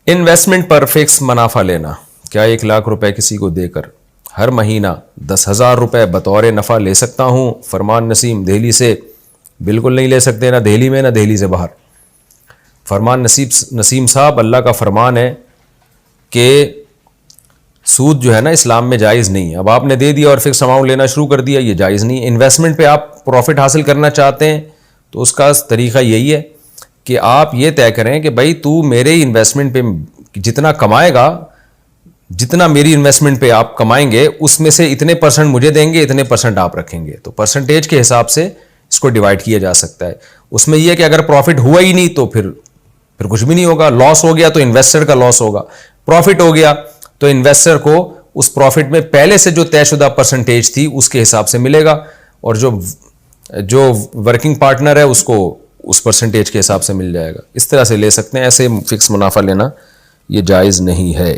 Investment पर fix मुनाफा लेना। क्या 1 लाख रुपए किसी को देकर हर महीना 10,000 रुपए बतौर नफ़ा ले सकता हूँ? फरमान नसीम दिल्ली से। बिल्कुल नहीं ले सकते, ना दिल्ली में ना दिल्ली से बाहर। फरमान नसीम साहब, अल्लाह का फरमान है कि सूद जो है ना इस्लाम में जायज़ नहीं है। अब आपने दे दिया और फिक्स अमाउंट लेना शुरू कर दिया, ये जायज़ नहीं है। इन्वेस्टमेंट पे आप प्रॉफिट हासिल करना चाहते हैं तो उसका तरीका यही है कि आप ये तय करें कि भाई तू मेरे इन्वेस्टमेंट पे जितना कमाएगा, जितना मेरी इन्वेस्टमेंट पे आप कमाएंगे उसमें से इतने परसेंट मुझे देंगे, इतने परसेंट आप रखेंगे। तो परसेंटेज के हिसाब से इसको डिवाइड किया जा सकता है। उसमें यह है कि अगर प्रॉफिट हुआ ही नहीं तो फिर कुछ भी नहीं होगा। लॉस हो गया तो इन्वेस्टर का लॉस होगा, प्रॉफिट हो गया तो इन्वेस्टर को उस प्रॉफिट में पहले से जो तयशुदा परसेंटेज थी उसके हिसाब से मिलेगा, और जो वर्किंग पार्टनर है उसको उस परसेंटेज के हिसाब से मिल जाएगा। इस तरह से ले सकते हैं। ऐसे फिक्स मुनाफा लेना ये जायज़ नहीं है।